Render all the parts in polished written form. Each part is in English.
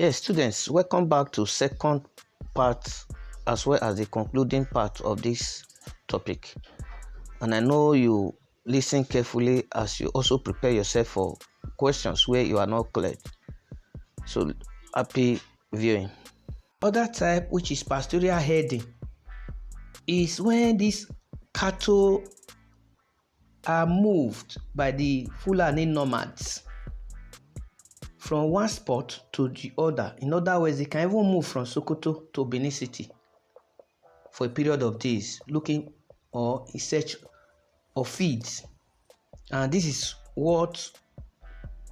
Yes, students, welcome back to second part as well as the concluding part of this topic. And I know you listen carefully as you also prepare yourself for questions where you are not clear. So happy viewing. Other type, which is pastoral herding, is when these cattle are moved by the Fulani nomads from one spot to the other. In other words, they can even move from Sokoto to Benin City for a period of days, looking or in search of feeds. And this is what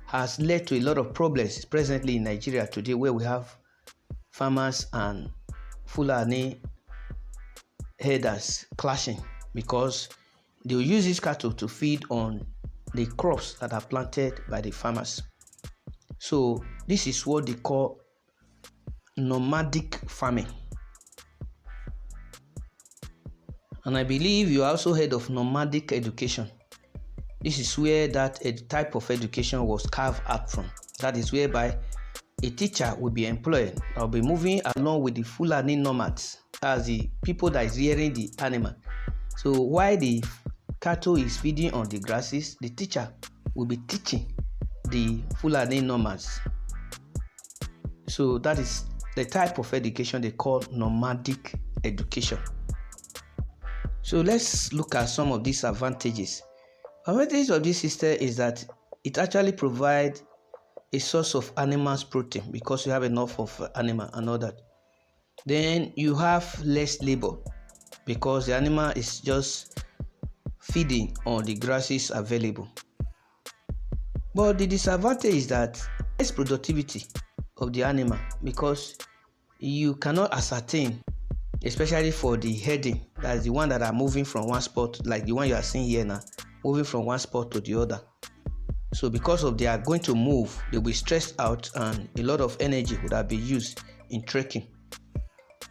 has led to a lot of problems presently in Nigeria today, where we have farmers and Fulani herders clashing because they will use these cattle to feed on the crops that are planted by the farmers. So this is what they call nomadic farming. And I believe you also heard of nomadic education. This is where that type of education was carved out from. That is whereby a teacher will be employed or be moving along with the Fulani nomads as the people that is rearing the animal. So while the cattle is feeding on the grasses, the teacher will be teaching the Fulani nomads. So that is the type of education they call nomadic education. So let's look at some of these advantages. Advantage of this system is that it actually provides a source of animals protein because you have enough of animal and all that. Then you have less labor because the animal is just feeding on the grasses available. But the disadvantage is that less productivity of the animal because you cannot ascertain, especially for the herding, that's the one that are moving from one spot, like the one you are seeing here now, moving from one spot to the other. So because of they are going to move, they'll be stressed out and a lot of energy would have been used in trekking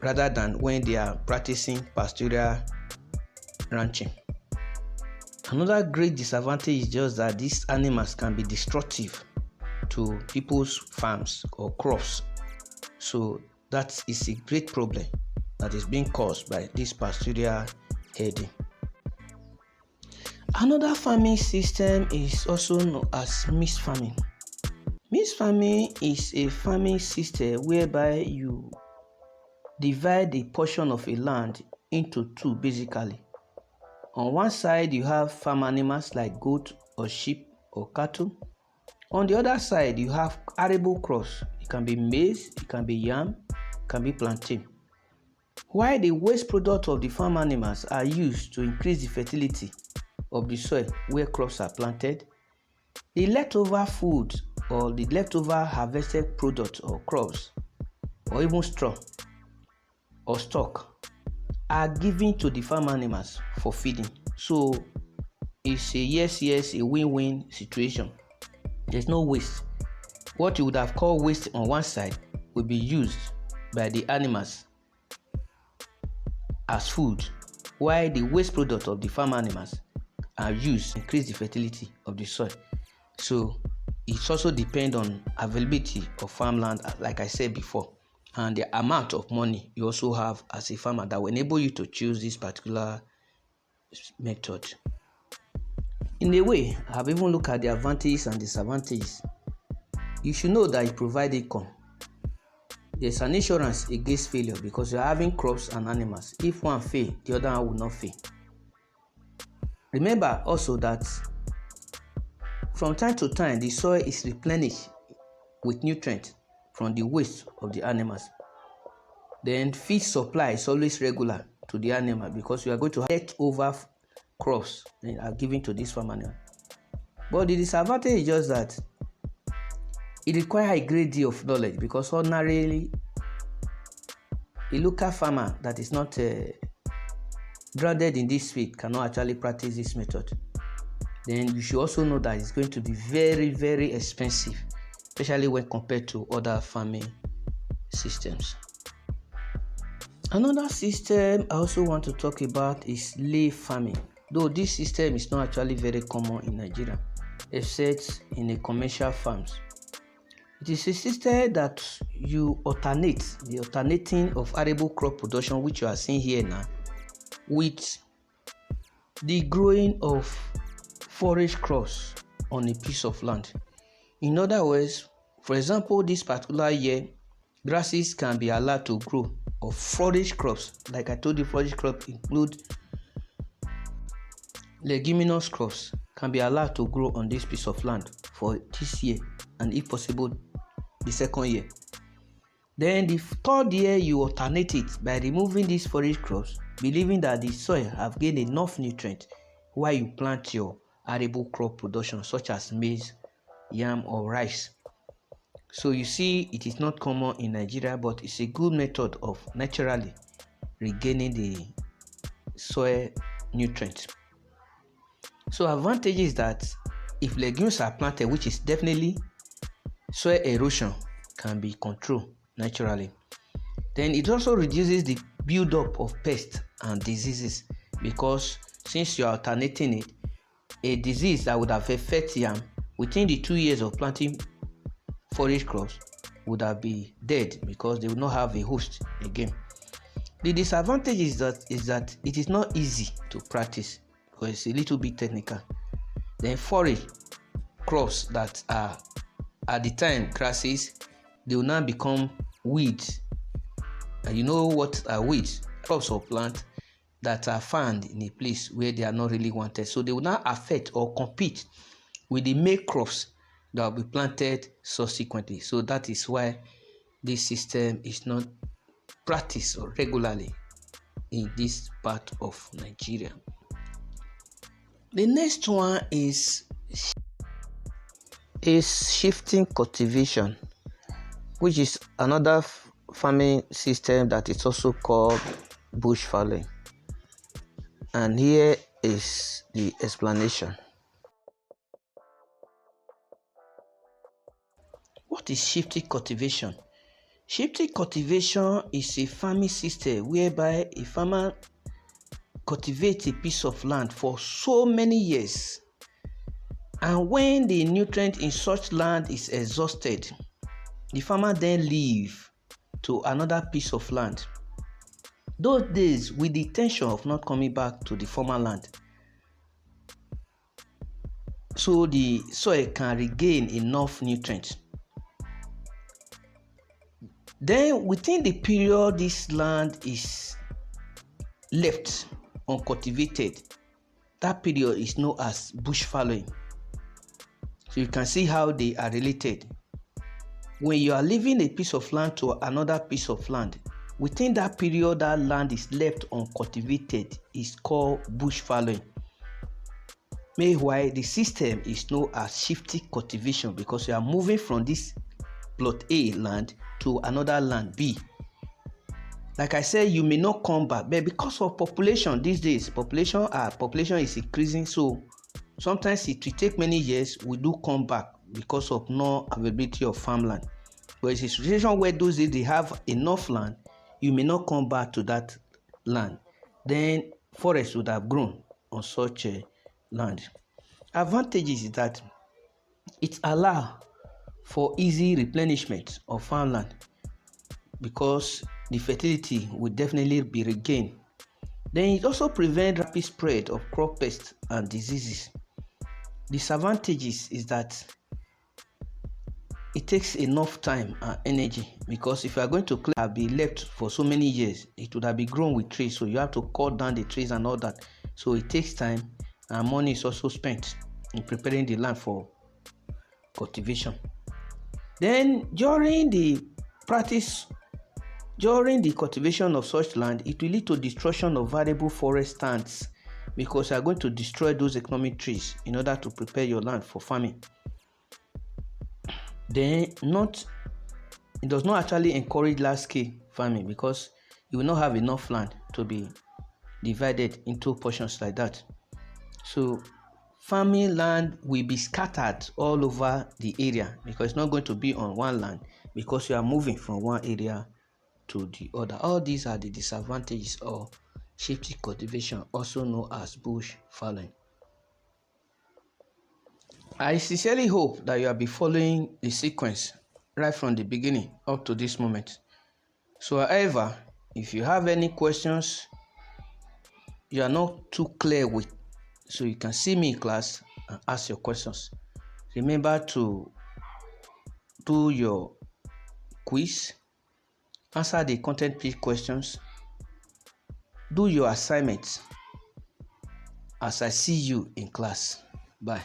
rather than when they are practicing pastoral ranching. Another great disadvantage is just that these animals can be destructive to people's farms or crops. So that is a great problem that is being caused by this pastoral herding. Another farming system is also known as mixed farming. Mixed farming is a farming system whereby you divide the portion of a land into two basically. On one side, you have farm animals like goat or sheep or cattle. On the other side, you have arable crops. It can be maize, it can be yam, it can be plantain. While the waste product of the farm animals are used to increase the fertility of the soil where crops are planted, the leftover food or the leftover harvested product or crops or even straw or stock are given to the farm animals for feeding. So it's a yes, a win-win situation. There's no waste. What you would have called waste on one side will be used by the animals as food, while the waste product of the farm animals are used to increase the fertility of the soil. So it also depends on availability of farmland, like I said before, and the amount of money you also have as a farmer that will enable you to choose this particular method. In a way, I've even looked at the advantages and disadvantages. You should know that it provides income. There's an insurance against failure because you're having crops and animals. If one fails, the other one will not fail. Remember also that from time to time, the soil is replenished with nutrients from the waste of the animals. Then feed supply is always regular to the animal because you are going to have leftover crops that are given to this farm animal. But the disadvantage is just that it requires a great deal of knowledge because ordinarily a local farmer that is not grounded in this field cannot actually practice this method. Then you should also know that it's going to be very, very expensive, especially when compared to other farming systems. Another system I also want to talk about is lay farming. Though this system is not actually very common in Nigeria, except in the commercial farms. It is a system that you alternate, the alternating of arable crop production, which you are seeing here now, with the growing of forage crops on a piece of land. In other words, for example, this particular year, grasses can be allowed to grow, or forage crops. Like I told you, forage crops include leguminous crops can be allowed to grow on this piece of land for this year, and if possible, the second year. Then the third year, you alternate it by removing these forage crops, believing that the soil have gained enough nutrients while you plant your arable crop production such as maize, yam or rice. So you see, it is not common in Nigeria, but it's a good method of naturally regaining the soil nutrients. So advantage is that if legumes are planted, which is definitely soil erosion can be controlled naturally. Then it also reduces the build-up of pests and diseases, because since you are alternating it, a disease that would have affected yam within the 2 years of planting forage crops would have been dead, because they would not have a host again. The disadvantage is that it is not easy to practice because it's a little bit technical. Then forage crops that are at the time grasses, they will now become weeds. And you know what are weeds? Crops or plants that are found in a place where they are not really wanted. So they will not affect or compete with the male crops that will be planted subsequently. So that is why this system is not practiced regularly in this part of Nigeria. The next one is shifting cultivation, which is another farming system that is also called bush fallow. And here is the explanation. What is shifting cultivation? Shifting cultivation is a farming system whereby a farmer cultivates a piece of land for so many years, and when the nutrient in such land is exhausted, the farmer then leave to another piece of land. Those days with the intention of not coming back to the former land, so the soil can regain enough nutrients. Then within the period this land is left uncultivated, that period is known as bush fallowing. So you can see how they are related. When you are leaving a piece of land to another piece of land, within that period that land is left uncultivated is called bush fallowing. Meanwhile, the system is known as shifting cultivation, because you are moving from this plot A land to another land B. Like I said, you may not come back, but because of population these days, population is increasing, so sometimes it will take many years. We do come back because of no availability of farmland. But it's a situation where those days they have enough land, you may not come back to that land. Then forest would have grown on such a land. Advantage is that it allows for easy replenishment of farmland, because the fertility will definitely be regained. Then it also prevents rapid spread of crop pests and diseases. Disadvantages is that it takes enough time and energy, because if you are going to clear be left for so many years, it would have been grown with trees, so you have to cut down the trees and all that. So it takes time, and money is also spent in preparing the land for cultivation. Then during the cultivation of such land, it will lead to destruction of valuable forest stands, because you are going to destroy those economic trees in order to prepare your land for farming. Then it does not actually encourage large-scale farming, because you will not have enough land to be divided into portions like that. So farming land will be scattered all over the area, because it's not going to be on one land, because you are moving from one area to the other. All these are the disadvantages of shifting cultivation, also known as bush fallowing. I sincerely hope that you have been following the sequence right from the beginning up to this moment. So however, if you have any questions you are not too clear with, so you can see me in class and ask your questions. Remember to do your quiz, answer the content page questions, do your assignments as I see you in class. Bye.